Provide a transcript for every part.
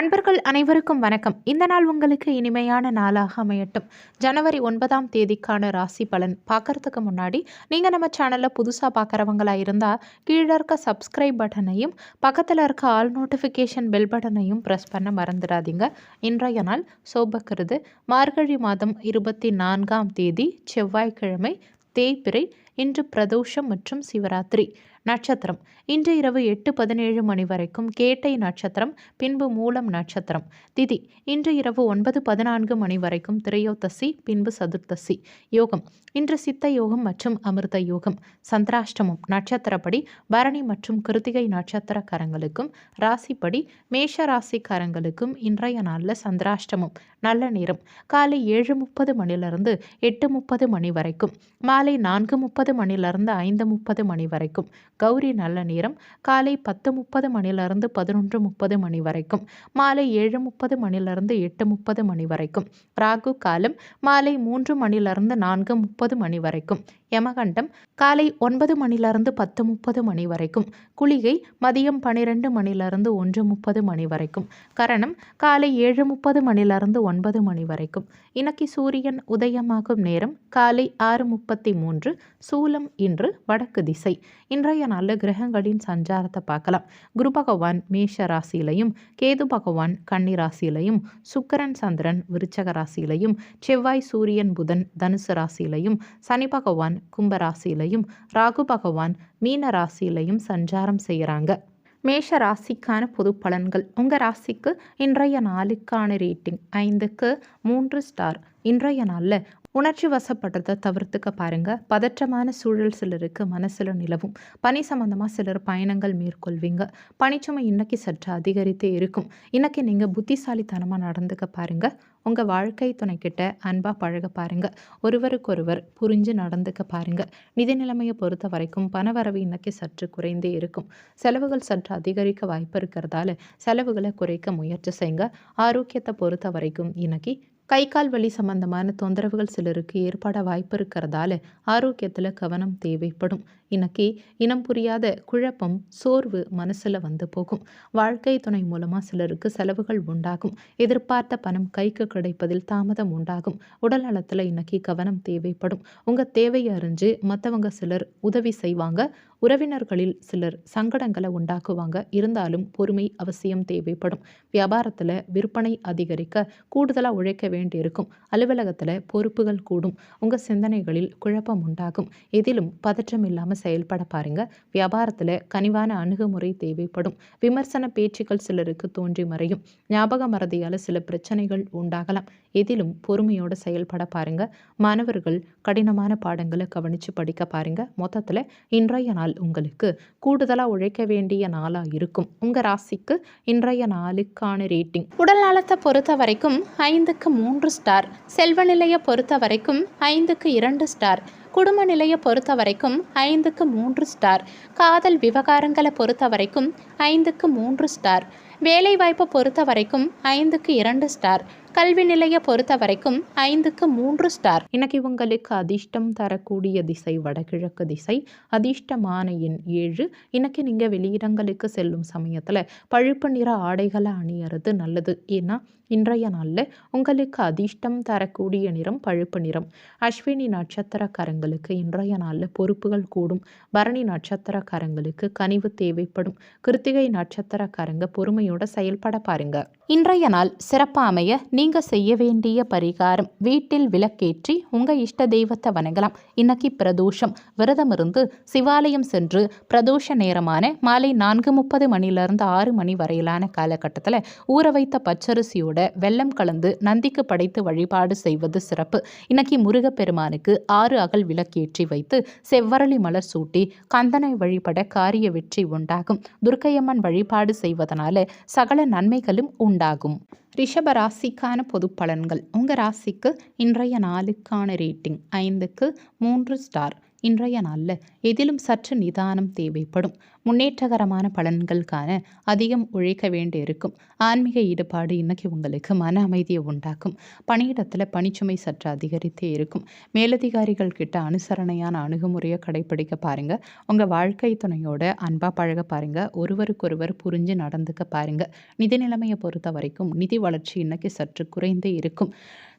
அன்பர்கள் அனைவருக்கும் வணக்கம். இந்த நாள் உங்களுக்கு இனிமையான நாளாக அமையட்டும். ஜனவரி 9ஆம் தேதிக்கான ராசி பலன் பார்க்கறதுக்கு முன்னாடி நீங்கள் நம்ம சேனலில் புதுசாக பார்க்குறவங்களா இருந்தால் கீழே இருக்க சப்ஸ்கிரைப் பட்டனையும் பக்கத்தில் இருக்க ஆல் நோட்டிஃபிகேஷன் பெல் பட்டனையும் ப்ரெஸ் பண்ண மறந்துடாதீங்க. இன்றைய நாள் சோபக்கிருது மார்கழி மாதம் 24ஆம் தேதி செவ்வாய்க்கிழமை தேய்பிறை. இன்று பிரதோஷம் மற்றும் சிவராத்திரி. நட்சத்திரம் இன்று இரவு 8:17 மணி வரைக்கும் கேட்டை நட்சத்திரம், பின்பு மூலம் நட்சத்திரம். திதி இன்று இரவு 9:14 மணி வரைக்கும் திரையோதசி, பின்பு சதுர்த்தசி. யோகம் இன்று சித்த யோகம் மற்றும் அமிர்த யோகம். சந்திராஷ்டமம் நட்சத்திரப்படி பரணி மற்றும் கிருத்திகை நட்சத்திரக்காரங்களுக்கும் ராசிப்படி மேஷ ராசிக்காரங்களுக்கும் இன்றைய நாளில் சந்திராஷ்டமம். நல்ல நேரம் காலை 7:30 மணிலிருந்து 8:30 மணி வரைக்கும், மாலை 4:30 மணிலிருந்து 5:30 மணி வரைக்கும். கௌரி நல்ல நேரம் காலை 10:30 மணிலிருந்து 11:30 மணி வரைக்கும், மாலை 7:30 மணிலிருந்து 8:30 மணி வரைக்கும். ராகு காலம் மாலை 3 மணிலிருந்து 4:30 மணி வரைக்கும். யமகண்டம் காலை 9 மணிலிருந்து 10:30 மணி வரைக்கும். குளிகை மதியம் 12 மணிலிருந்து 1:30 மணி வரைக்கும். கரணம் காலை 7:30 மணிலிருந்து 9 மணி வரைக்கும். இன்னைக்கு சூரியன் உதயமாகும் நேரம் காலை 6:33. சூலம் இன்று வடக்கு திசை. இன்றைய நாளில் கிரகங்களின் சஞ்சாரத்தை பார்க்கலாம். குரு பகவான் மேஷ ராசியிலையும், கேது பகவான் கன்னி ராசியிலையும், சுக்கிரன் சந்திரன் விருச்சக ராசியிலையும், செவ்வாய் சூரியன் புதன் தனுசு ராசியிலையும், சனி பகவான் கும்ப ராசியிலையும், ராகு பகவான் மீன ராசியிலையும் சஞ்சாரம் செய்கிறாங்க. மேஷ ராசிக்கான பொது பலன்கள். உங்கள் ராசிக்கு இன்றைய நாளுக்கான ரேட்டிங் 5க்கு 3 ஸ்டார். இன்றைய நாளில் உணர்ச்சி வசப்படுறதை தவிர்த்துக்க பாருங்க. பதற்றமான சூழல் சிலருக்கு மனசில் நிலவும். பணி சம்பந்தமாக சிலர் பயணங்கள் மேற்கொள்வீங்க. பணிச்சுமை இன்னைக்கு சற்று அதிகரித்தே இருக்கும். இன்னைக்கு நீங்கள் புத்திசாலித்தனமாக நடந்துக்க பாருங்க. உங்கள் வாழ்க்கை துணைக்கிட்ட அன்பாக பழக பாருங்க. ஒருவருக்கொருவர் புரிஞ்சு நடந்துக்க பாருங்க. நிதி நிலைமையை பொறுத்த வரைக்கும் பணவரவு இன்னைக்கு சற்று குறைந்தே இருக்கும். செலவுகள் சற்று அதிகரிக்க வாய்ப்பு இருக்கிறதால செலவுகளை குறைக்க முயற்சி செய்யுங்க. ஆரோக்கியத்தை பொறுத்த வரைக்கும் இன்னைக்கு கை கால் வலி சம்பந்தமான தொந்தரவுகள் சிலருக்கு ஏற்பட வாய்ப்பு இருக்கிறதால ஆரோக்கியத்தில் கவனம் தேவைப்படும். இன்னைக்கு இனம் புரியாத குழப்பம், சோர்வு மனசில் வந்து போகும். வாழ்க்கை துணை மூலமாக சிலருக்கு செலவுகள் உண்டாகும். எதிர்பார்த்த பணம் கைக்கு கிடைப்பதில் தாமதம் உண்டாகும். உடல் நலத்தில் இன்னைக்கு கவனம் தேவைப்படும். உங்கள் தேவையை அறிஞ்சு மற்றவங்க சிலர் உதவி செய்வாங்க. உறவினர்களில் சிலர் சங்கடங்களை உண்டாக்குவாங்க. இருந்தாலும் பொறுமை அவசியம் தேவைப்படும். வியாபாரத்தில் விற்பனை அதிகரிக்க கூடுதலாக உழைக்க வேண்டியிருக்கும். அலுவலகத்தில் பொறுப்புகள் கூடும். உங்கள் சிந்தனைகளில் குழப்பம் உண்டாகும். எதிலும் பதற்றம் இல்லாமல் செயல்பட பாருங்க. வியாபாரத்தில் கனிவான அணுகுமுறை தேவைப்படும். விமர்சன பேச்சுக்கள் சிலருக்கு தோன்றி மறையும். ஞாபக மறதியால் சில பிரச்சனைகள் உண்டாகலாம். எதிலும் பொறுமையோடு செயல்பட பாருங்க. மாணவர்கள் கடினமான பாடங்களை கவனித்து படிக்க பாருங்க. மொத்தத்தில் இன்றைய நாள் உங்களுக்கு கூடுதலாக உழைக்க வேண்டிய நாளாக இருக்கும். உங்கள் ராசிக்கு இன்றைய நாளுக்கான ரேட்டிங். உடல் நலத்தை பொறுத்த வரைக்கும் 5க்கு 3 ஸ்டார். செல்வ நிலையை பொறுத்த வரைக்கும் 5க்கு 2 ஸ்டார். குடும்ப நிலையை பொறுத்த வரைக்கும் 5க்கு 3 ஸ்டார். காதல் விவகாரங்களை பொறுத்த வரைக்கும் 5க்கு 3 ஸ்டார். வேலை வாய்ப்பை பொறுத்த வரைக்கும் 5க்கு 2 ஸ்டார். கல்வி நிலையை பொறுத்த வரைக்கும் 5க்கு 3 ஸ்டார். இன்னைக்கு உங்களுக்கு அதிர்ஷ்டம் தரக்கூடிய திசை வடகிழக்கு திசை. அதிர்ஷ்டமான எண் 7. இன்னைக்கு நீங்கள் வெளியிடங்களுக்கு செல்லும் சமயத்தில் பழுப்பு நிற ஆடைகளை அணியறது நல்லது. ஏன்னா இன்றைய நாளில் உங்களுக்கு அதிர்ஷ்டம் தரக்கூடிய நிறம் பழுப்பு நிறம். அஸ்வினி நட்சத்திரக்காரங்களுக்கு இன்றைய நாளில் பொறுப்புகள் கூடும். பரணி நட்சத்திரக்காரங்களுக்கு கனிவு தேவைப்படும். கிருத்திகை நட்சத்திரக்காரங்க பொறுமையோட செயல்பட பாருங்க. இன்றைய நாள் சிறப்பாக அமைய நீங்கள் செய்ய வேண்டிய பரிகாரம், வீட்டில் விளக்கேற்றி உங்கள் இஷ்ட தெய்வத்தை வணங்கலாம். இன்னைக்கு பிரதோஷம். விரதம் இருந்து சிவாலயம் சென்று பிரதோஷ நேரமான மாலை 4:30 மணிலிருந்து 6 மணி வரையிலான காலகட்டத்தில் ஊற வைத்த பச்சரிசியோட வெல்லம் கலந்து நந்திக்கு படைத்து வழிபாடு செய்வது சிறப்பு. இன்னைக்கு முருகப்பெருமானுக்கு 6 அகல் விளக்கேற்றி வைத்து செவ்வரளி மலர் சூட்டி கந்தனை வழிபட காரிய வெற்றி உண்டாகும். துர்க்கையம்மன் வழிபாடு செய்வதனால சகல நன்மைகளும் உண்டாகும். ரிஷப ராசிக்கான பொது பலன்கள். உங்கள் ராசிக்கு இன்றைய நாளுக்கான ரேட்டிங் 5க்கு 3 ஸ்டார். இன்றைய நாளில் எதிலும் சற்று நிதானம் தேவைப்படும். முன்னேற்றகரமான பலன்கள் காண அதிகம் உழைக்க வேண்டியிருக்கும். ஆன்மீக ஈடுபாடு இன்னைக்கு உங்களுக்கு மன அமைதியை உண்டாக்கும். பணியிடத்தில் பணிச்சுமை சற்று அதிகரித்தே இருக்கும். மேலதிகாரிகள் கிட்ட அனுசரணையான அணுகுமுறையை கடைபிடிக்க பாருங்க. உங்கள் வாழ்க்கை துணையோட அன்பாக பழக பாருங்க. ஒருவருக்கொருவர் புரிஞ்சு நடந்துக்க பாருங்க. நிதி நிலைமையை பொறுத்த வரைக்கும் நிதி வளர்ச்சி இன்னைக்கு சற்று குறைந்தே இருக்கும்.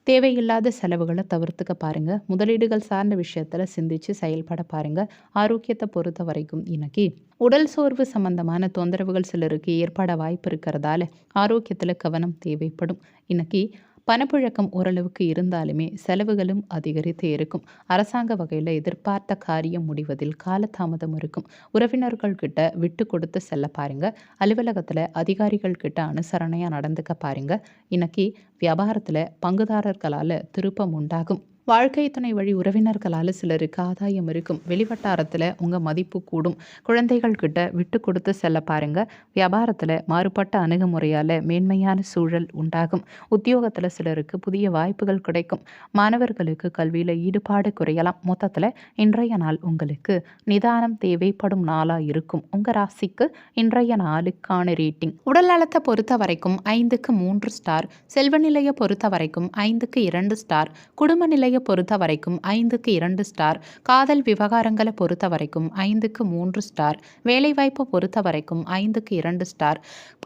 தேவையில்லாத செலவுகளை தவிர்த்துக்க பாருங்க. முதலீடுகள் சார்ந்த விஷயத்துல சிந்திச்சு செயல்பட பாருங்க. ஆரோக்கியத்தை பொறுத்த வரைக்கும் இன்னைக்கு உடல் சோர்வு சம்பந்தமான தொந்தரவுகள் சிலருக்கு ஏற்பட வாய்ப்பு இருக்கிறதால ஆரோக்கியத்துல கவனம் தேவைப்படும். இன்னைக்கு பணப்புழக்கம் ஓரளவுக்கு இருந்தாலுமே செலவுகளும் அதிகரித்து இருக்கும். அரசாங்க வகையில் எதிர்பார்த்த காரியம் முடிவதில் காலதாமதம் இருக்கும். உறவினர்கள் கிட்ட விட்டு கொடுத்து செல்ல பாருங்க. அலுவலகத்தில் அதிகாரிகள் கிட்ட அனுசரணையாக நடந்துக்க பாருங்க. இன்னைக்கு வியாபாரத்தில் பங்குதாரர்களால் திருப்பம் உண்டாகும். வாழ்க்கை துணை வழி உறவினர்களால் சிலருக்கு ஆதாயம் இருக்கும். வெளிவட்டாரத்தில் உங்கள் மதிப்பு கூடும். குழந்தைகள் கிட்ட விட்டு கொடுத்து செல்ல பாருங்க. வியாபாரத்தில் மாறுபட்ட அணுகுமுறையால் மேன்மையான சூழல் உண்டாகும். உத்தியோகத்தில் சிலருக்கு புதிய வாய்ப்புகள் கிடைக்கும். மாணவர்களுக்கு கல்வியில் ஈடுபாடு குறையலாம். மொத்தத்தில் இன்றைய நாள் உங்களுக்கு நிதானம் தேவைப்படும் நாளாக இருக்கும். உங்கள் ராசிக்கு இன்றைய நாளுக்கான ரேட்டிங். உடல் நலத்தை பொறுத்த வரைக்கும் 5க்கு 3 ஸ்டார். செல்வ நிலையை பொறுத்த வரைக்கும் 5க்கு 2 ஸ்டார். குடும்ப நிலையை பொறுத்த வரைக்கும் 5க்கு 2 ஸ்டார். காதல் விவகாரங்களை பொறுத்த வரைக்கும் 5க்கு 3 ஸ்டார். வேலைவாய்ப்பை பொறுத்த வரைக்கும் 5க்கு 2 ஸ்டார்.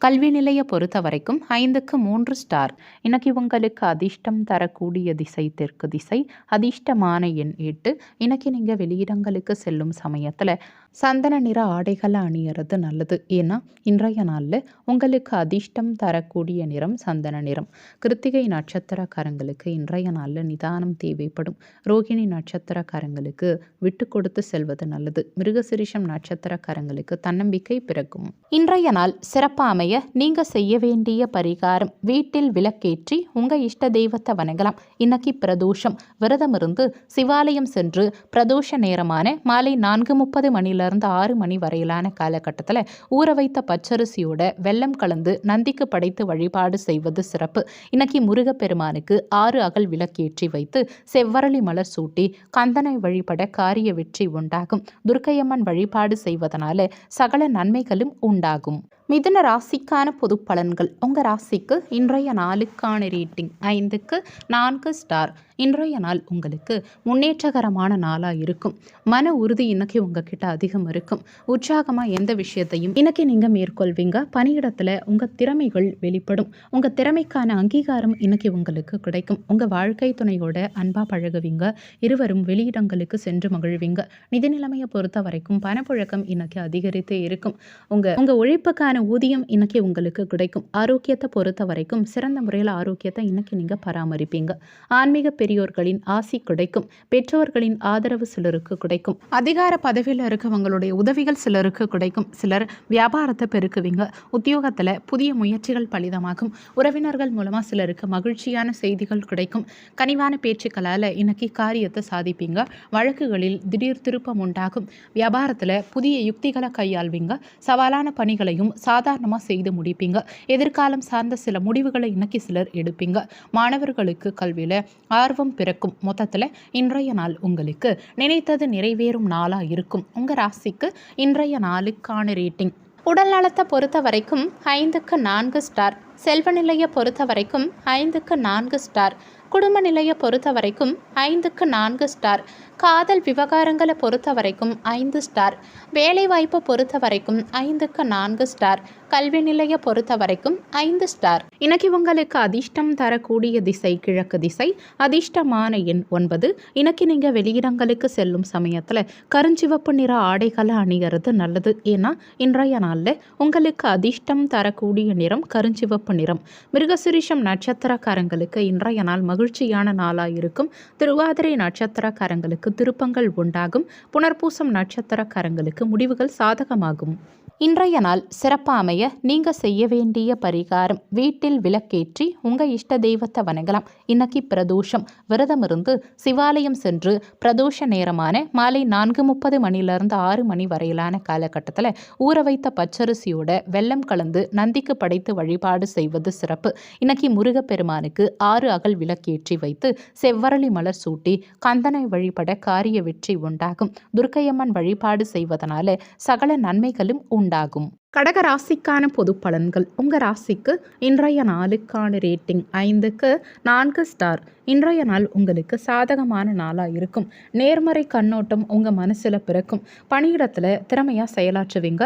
கல்வி நிலையை பொறுத்த வரைக்கும் 5க்கு 3 ஸ்டார். இன்னைக்கு உங்களுக்கு அதிர்ஷ்டம் தரக்கூடிய திசை தெற்கு திசை. அதிர்ஷ்டமான எண் 8. இன்னைக்கு நீங்கள் வெளியிடங்களுக்கு செல்லும் சமயத்தில் சந்தன நிற ஆடைகளை அணியறது நல்லது. ஏன்னா இன்றைய நாளில் உங்களுக்கு அதிர்ஷ்டம் தரக்கூடிய நிறம் சந்தன நிறம். கிருத்திகை நட்சத்திரக்காரங்களுக்கு இன்றைய நாளில் நிதானம் தேவைப்படும். ரோகிணி நட்சத்திரக்காரங்களுக்கு விட்டு கொடுத்து செல்வது நல்லது. மிருகசிரிஷம் நட்சத்திரக்காரங்களுக்கு தன்னம்பிக்கை பிறக்கும். இன்றைய நாள் சிறப்பாக அமைய நீங்க செய்ய வேண்டிய பரிகாரம், வீட்டில் விளக்கேற்றி உங்க இஷ்ட தெய்வத்தை வணங்கலாம். இன்னைக்கு பிரதோஷம். விரதம் இருந்து சிவாலயம் சென்று பிரதோஷ நேரமான மாலை 4:30 மணிலிருந்து 6 மணி வரையிலான காலகட்டத்தில் ஊற வைத்த பச்சரிசியோட வெல்லம் கலந்து நந்திக்கு படைத்து வழிபாடு செய்வது சிறப்பு. இன்னைக்கு முருகப்பெருமானுக்கு 6 அகல் விளக்கேற்றி வைத்து செவ்வரளி மலர் சூட்டி கந்தனை வழிபட காரிய வெற்றி உண்டாகும். துர்க்கையம்மன் வழிபாடு செய்வதனால சகல நன்மைகளும் உண்டாகும். மிதுன ராசிக்கான பொது பலன்கள். உங்கள் ராசிக்கு இன்றைய நாளுக்கான ரேட்டிங் 5க்கு 4 ஸ்டார். இன்றைய நாள் உங்களுக்கு முன்னேற்றகரமான நாளாக இருக்கும். மன உறுதி இன்னைக்கு உங்ககிட்ட அதிகம் இருக்கும். உற்சாகமாக எந்த விஷயத்தையும் இன்னைக்கு நீங்கள் மேற்கொள்வீங்க. பணியிடத்தில் உங்கள் திறமைகள் வெளிப்படும். உங்கள் திறமைக்கான அங்கீகாரம் இன்னைக்கு உங்களுக்கு கிடைக்கும். உங்கள் வாழ்க்கை துணையோட அன்பாக பழகுவீங்க. இருவரும் வெளியிடங்களுக்கு சென்று மகிழ்வீங்க. நிதி நிலைமையை பொறுத்த வரைக்கும் பணப்புழக்கம் இன்னைக்கு அதிகரித்தே இருக்கும். உங்கள் உழைப்புக்கான ஊதியம் இன்னைக்கு உங்களுக்கு கிடைக்கும். ஆரோக்கியத்தை பொறுத்த வரைக்கும் சிறந்த முறையில் ஆரோக்கியத்தை இன்னைக்கு நீங்கள் பராமரிப்பீங்க. ஆன்மீக பெரியோர்களின் ஆசி கிடைக்கும். பெற்றோர்களின் ஆதரவு சிலருக்கு கிடைக்கும். அதிகார பதவியில் இருக்கவங்களுடைய உதவிகள் சிலருக்கு கிடைக்கும். சிலர் வியாபாரத்தை பெருக்குவீங்க. உத்தியோகத்தில் புதிய முயற்சிகள் பலிதமாகும். உறவினர்கள் மூலமாக சிலருக்கு மகிழ்ச்சியான செய்திகள் கிடைக்கும். கனிவான பேச்சுக்களால் இன்னைக்கு காரியத்தை சாதிப்பீங்க. வழக்குகளில் திடீர் திருப்பம் உண்டாகும். வியாபாரத்தில் புதிய யுக்திகளை கையாள்வீங்க. சவாலான பணிகளையும் சாதாரணமாக செய்து முடிப்பீங்க. எதிர்காலம் சார்ந்த சில முடிவுகளை இன்னைக்கு சிலர் எடுப்பீங்க. மாணவர்களுக்கு கல்வியில் ஆர்வம் பிறக்கும். மொத்தத்தில் இன்றைய நாள் உங்களுக்கு நினைத்தது நிறைவேறும் நாளாக இருக்கும். உங்கள் ராசிக்கு இன்றைய நாளுக்கான ரேட்டிங். உடல் நலத்தை பொறுத்த வரைக்கும் 5க்கு 4 ஸ்டார். செல்வ நிலையை பொறுத்த வரைக்கும் 5க்கு 4 ஸ்டார். குடும்ப நிலையை பொறுத்த வரைக்கும் 5க்கு 4 ஸ்டார். காதல் விவகாரங்களை பொறுத்த வரைக்கும் 5 ஸ்டார். வேலைவாய்ப்பை பொறுத்த வரைக்கும் 5க்கு 4 ஸ்டார். கல்வி நிலையை பொறுத்த வரைக்கும் 5 ஸ்டார். இன்னைக்கு உங்களுக்கு அதிர்ஷ்டம் தரக்கூடிய திசை கிழக்கு திசை. அதிர்ஷ்டமான எண் 9. இன்னைக்கு நீங்கள் வெளியிடங்களுக்கு செல்லும் சமயத்தில் கருஞ்சிவப்பு நிற ஆடைகளை அணிகிறது நல்லது. ஏன்னா இன்றைய நாளில் உங்களுக்கு அதிர்ஷ்டம் தரக்கூடிய நிறம் கருஞ்சிவப்பு நிறம். மிருகசிரிஷம் நட்சத்திரக்காரங்களுக்கு இன்றைய நாள் மகிழ்ச்சியான நாளாக இருக்கும். திருவாதிரை நட்சத்திரக்காரங்களுக்கு திருப்பங்கள் உண்டாகும். புனர்பூசம் நட்சத்திரக்காரங்களுக்கு முடிவுகள் சாதகமாகும். இன்றைய நாள் சிறப்பா அமைய நீங்க செய்ய வேண்டிய பரிகாரம், வீட்டில் விளக்கேற்றி உங்க இஷ்ட தெய்வத்தை வணங்கலாம். இன்னைக்கு பிரதோஷம். விரதம் இருந்து சிவாலயம் சென்று பிரதோஷ நேரமான மாலை 4:30 மணிலிருந்து 6 மணி வரையிலான காலகட்டத்தில் ஊற வைத்த பச்சரிசியோட வெல்லம் கலந்து நந்திக்கு படைத்து வழிபாடு செய்வது சிறப்பு. இன்னைக்கு முருகப்பெருமானுக்கு 6 அகல் விளக்கேற்றி வைத்து செவ்வரளி மலர் சூட்டி கந்தனை வழிபட காரிய வெற்றி உண்டாகும். துர்க்கையம்மன் வழிபாடு செய்வதனால சகல நன்மைகளும் உண்டாகும். கடக ராசிக்கான பொது பலன்கள். உங்கள் ராசிக்கு இன்றைய நாளுக்கான ரேட்டிங் 5க்கு 4 ஸ்டார். இன்றைய நாள் உங்களுக்கு சாதகமான நாளாக இருக்கும். நேர்மறை கண்ணோட்டம் உங்கள் மனசில் பிறக்கும். பணியிடத்தில் திறமையாக செயலாற்றுவீங்க.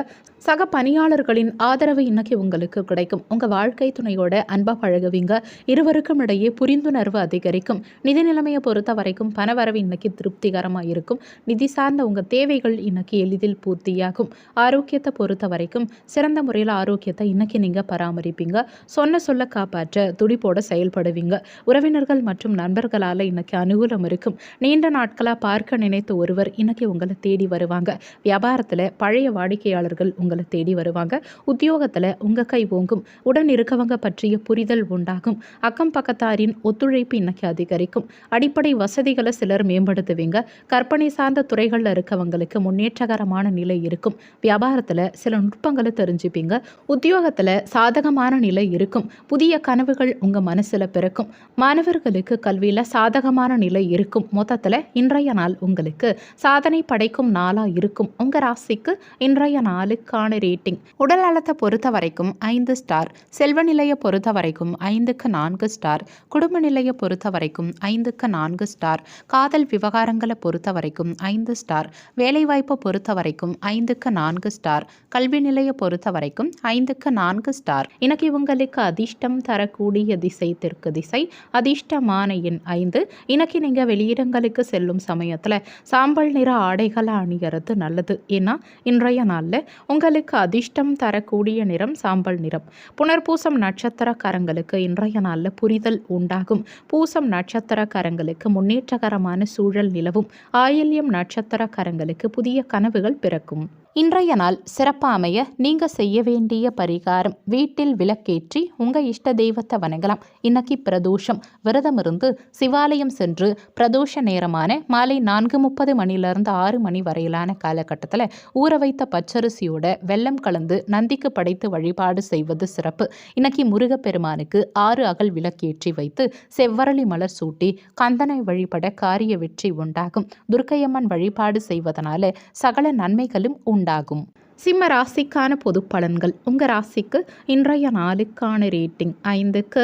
சக பணியாளர்களின் ஆதரவு இன்னைக்கு உங்களுக்கு கிடைக்கும். உங்கள் வாழ்க்கை துணையோட அன்பாக பழகுவீங்க. இருவருக்கும் இடையே புரிந்துணர்வு அதிகரிக்கும். நிதி நிலைமையை பொறுத்த வரைக்கும் பணவரவு இன்னைக்கு திருப்திகரமாக இருக்கும். நிதி சார்ந்த உங்கள் தேவைகள் இன்னைக்கு எளிதில் பூர்த்தியாகும். ஆரோக்கியத்தை பொறுத்த வரைக்கும் சிறந்த முறையில் ஆரோக்கியத்தை இன்னைக்கு நீங்கள் பராமரிப்பீங்க. சொன்ன சொல்ல காப்பாற்ற துடிப்போட செயல்படுவீங்க. உறவினர்கள் மற்றும் நண்பர்களால் இன்னைக்கு அனுகூலம் இருக்கும். நீண்ட நாட்களாக பார்க்க நினைத்த ஒருவர் இன்னைக்கு உங்களை தேடி வருவாங்க. வியாபாரத்தில் பழைய வாடிக்கையாளர்கள் உங்களை தேடி வருவாங்க. உத்தியோகத்தில் உங்கள் கை ஓங்கும். உடன் இருக்கவங்க பற்றிய புரிதல் உண்டாகும். அக்கம் பக்கத்தாரின் ஒத்துழைப்பு இன்னைக்கு அதிகரிக்கும். அடிப்படை வசதிகளை சிலர் மேம்படுத்துவீங்க. கற்பனை சார்ந்த துறைகளில் இருக்கவங்களுக்கு முன்னேற்றகரமான நிலை இருக்கும். வியாபாரத்தில் சில நுட்பங்களை தெரிஞ்சுப்பீங்க. உத்தியோகத்தில் சாதகமான நிலை இருக்கும். புதிய கனவுகள் உங்கள் மனசில் பிறக்கும். மாணவர்களுக்கு கல்வியில் சாதகமான நிலை இருக்கும். மொத்தத்தில் இன்றைய நாள் உங்களுக்கு சாதனை படைக்கும் நாளாக இருக்கும். உங்கள் ராசிக்கு இன்றைய நாளுக்கான ரேட்டிங். உடல் நலத்தை பொறுத்த வரைக்கும் 5 ஸ்டார். செல்வ நிலையை பொறுத்த வரைக்கும் 5க்கு 4 ஸ்டார். குடும்ப நிலையை பொறுத்த வரைக்கும் 5க்கு 4 ஸ்டார். காதல் விவகாரங்களை பொறுத்த வரைக்கும் 5 ஸ்டார். வேலைவாய்ப்பை பொறுத்த வரைக்கும் 5க்கு 4 ஸ்டார். கல்வி நிலையை பொறுத்த வரைக்கும் 5க்கு 4 ஸ்டார். இன்னைக்கு உங்களுக்கு அதிர்ஷ்டம் தரக்கூடிய திசை தெற்கு திசை. அதிர்ஷ்டமான எண் 5. இன்னைக்கு நீங்க வெளியிடங்களுக்கு செல்லும் சமயத்துல சாம்பல் நிற ஆடைகளை அணியறது நல்லது. ஏன்னா இன்றைய நாள்ல உங்களுக்கு அதிர்ஷ்டம் தரக்கூடிய நிறம் சாம்பல் நிறம். புனர்பூசம் நட்சத்திரக்காரங்களுக்கு இன்றைய நாள்ல புரிதல் உண்டாகும். பூசம் நட்சத்திரக்காரங்களுக்கு முன்னேற்றகரமான சூழல் நிலவும். ஆயில்யம் நட்சத்திரக்காரங்களுக்கு புதிய கனவுகள் பிறக்கும். இன்றைய நாள் சிறப்பா அமைய நீங்க செய்ய வேண்டிய பரிகாரம், வீட்டில் விளக்கேற்றி உங்க இஷ்ட தெய்வத்தை வணங்கலாம். இன்னைக்கு பிரதோஷம். விரதம் இருந்து சிவாலயம் சென்று பிரதோஷ நேரமான மாலை 4:30 மணிலிருந்து 6 மணி வரையிலான காலகட்டத்தில் ஊற வைத்த பச்சரிசியோட வெல்லம் கலந்து நந்திக்கு படைத்து வழிபாடு செய்வது சிறப்பு. இன்னைக்கு முருகப்பெருமானுக்கு 6 அகல் விளக்கேற்றி வைத்து செவ்வரளி மலர் சூட்டி கந்தனை வழிபட காரிய வெற்றி உண்டாகும். துர்க்கையம்மன் வழிபாடு செய்வதனால சகல நன்மைகளும் உண்டாகும். சிம்ம ராசிக்கான பொது பலன்கள். உங்கள் ராசிக்கு இன்றைய நாளுக்கான ரேட்டிங் 5க்கு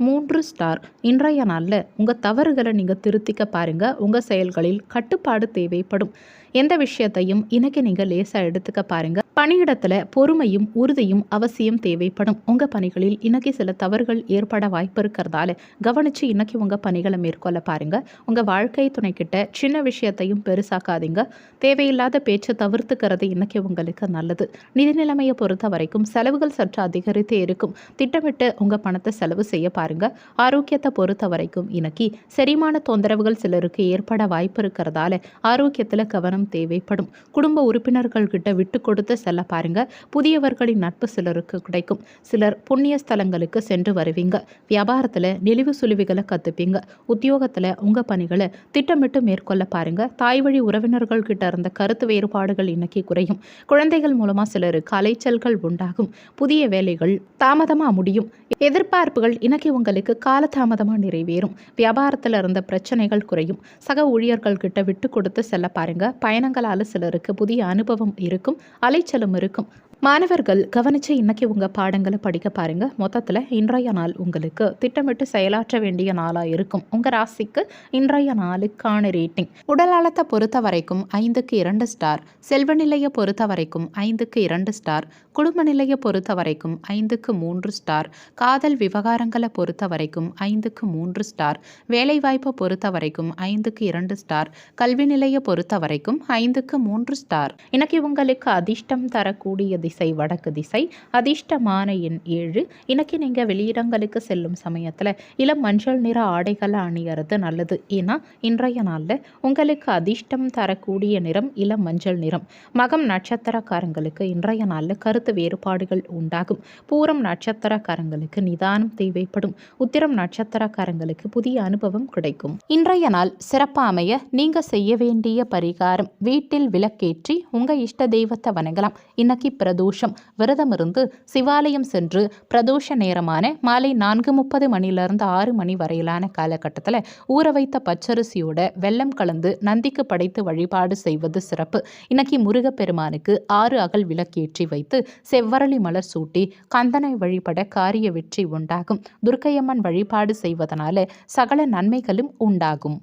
3 ஸ்டார். இன்றைய நாளில் உங்கள் தவறுகளை நீங்கள் திருத்திக்க பாருங்கள். உங்கள் செயல்களில் கட்டுப்பாடு தேவைப்படும். எந்த விஷயத்தையும் இன்னைக்கு நீங்கள் லேசாக எடுத்துக்க பாருங்கள். பணியிடத்தில் பொறுமையும் உறுதியும் அவசியம் தேவைப்படும். உங்கள் பணிகளில் இன்னைக்கு சில தவறுகள் ஏற்பட வாய்ப்பு இருக்கிறதால கவனித்து இன்னைக்கு உங்கள் பணிகளை மேற்கொள்ள பாருங்கள். உங்கள் வாழ்க்கை துணைக்கிட்ட சின்ன விஷயத்தையும் பெருசாக்காதீங்க. தேவையில்லாத பேச்சை தவிர்த்துக்கிறது இன்னைக்கு உங்களுக்கு நல்லது. நிதி நிலைமையை பொறுத்த வரைக்கும் செலவுகள் சற்று அதிகரித்தே இருக்கும். திட்டமிட்டு உங்கள் பணத்தை செலவு செய்ய பாருங்க. ஆரோக்கியத்தை பொறுத்த வரைக்கும் இன்னைக்கு செரிமான தொந்தரவுகள் சிலருக்கு ஏற்பட வாய்ப்பு இருக்கிறதால ஆரோக்கியத்தில் கவனம் தேவைப்படும். குடும்ப உறுப்பினர்கள் கிட்ட விட்டு கொடுத்து செல்ல பாருங்க. புதியவர்களின் நட்பு சிலருக்கு கிடைக்கும். சிலர் புண்ணிய ஸ்தலங்களுக்கு சென்று வருவீங்க. வியாபாரத்தில் நெளிவு சுழிவுகளை கத்துப்பீங்க. உத்தியோகத்தில் உங்க பணிகளை திட்டமிட்டு மேற்கொள்ள பாருங்க. தாய் வழி உறவினர்கள் கிட்ட இருந்த கருத்து வேறுபாடுகள் இன்னைக்கு குறையும். குழந்தைகள் மூலமா சிலருக்கு அலைச்சல்கள் உண்டாகும். புதிய வேலைகள் தாமதமா முடியும். எதிர்பார்ப்புகள் இன்னைக்கு உங்களுக்கு காலதாமதமா நிறைவேறும். வியாபாரத்தில் இருந்த பிரச்சனைகள் குறையும். சக ஊழியர்கள் கிட்ட விட்டு கொடுத்து செல்ல பாருங்க. பயணங்களால் சிலருக்கு புதிய அனுபவம் இருக்கும். அலைச்சலும் இருக்கும். மாணவர்கள் கவனிச்சு இன்னைக்கு உங்க பாடங்களை படிக்க பாருங்க. மொத்தத்தில் இன்றைய நாள் உங்களுக்கு திட்டமிட்டு செயலாற்ற வேண்டிய நாளா இருக்கும். உங்க ராசிக்கு இன்றைய நாளுக்கான ரேட்டிங். உடல் நலத்தை பொறுத்த வரைக்கும் 5க்கு 2 ஸ்டார். செல்வ நிலையை பொறுத்த வரைக்கும் 5க்கு 2 ஸ்டார். குடும்ப நிலையை பொறுத்த வரைக்கும் 5க்கு 3 ஸ்டார். காதல் விவகாரங்களை பொறுத்த வரைக்கும் 5க்கு 3 ஸ்டார். வேலைவாய்ப்பை பொறுத்த வரைக்கும் 5க்கு 2 ஸ்டார். கல்வி நிலையை பொறுத்த வரைக்கும் 5க்கு 3 ஸ்டார். இன்னைக்கு உங்களுக்கு அதிர்ஷ்டம் தரக்கூடிய திசை வடக்கு திசை, அதிர்ஷ்டமான எண் 7. இன்னைக்கு நீங்க வெளியிடங்களுக்கு செல்லும் சமயத்துல இளம் மஞ்சள் நிற ஆடைகளை அணியறது நல்லது. ஏன்னா இன்றைய நாள்ல உங்களுக்கு அதிர்ஷ்டம் தரக்கூடிய நிறம் இளம் மஞ்சள் நிறம். மகம் நட்சத்திரக்காரங்களுக்கு இன்றைய நாள்ல கருத்து வேறுபாடுகள் உண்டாகும். பூரம் நட்சத்திரக்காரங்களுக்கு நிதானம் தேவைப்படும். உத்திரம் நட்சத்திரக்காரங்களுக்கு புதிய அனுபவம் கிடைக்கும். இன்றைய நாள் சிறப்பா அமைய நீங்க செய்ய வேண்டிய பரிகாரம், வீட்டில் விளக்கேற்றி உங்க இஷ்ட தெய்வத்தை வணங்கலாம். இன்னைக்கு பிரதோஷம். விரதம் இருந்து சிவாலயம் சென்று பிரதோஷ நேரமான மாலை 4:30 மணிலிருந்து 6 மணி வரையிலான காலகட்டத்தில் ஊற வைத்த பச்சரிசியோட வெல்லம் கலந்து நந்திக்கு படைத்து வழிபாடு செய்வது சிறப்பு. இன்னைக்கு முருகப்பெருமானுக்கு 6 அகல் விளக்கேற்றி வைத்து செவ்வரளி மலர் சூட்டி கந்தனை வழிபட காரிய வெற்றி உண்டாகும். துர்க்கையம்மன் வழிபாடு செய்வதனால சகல நன்மைகளும் உண்டாகும்.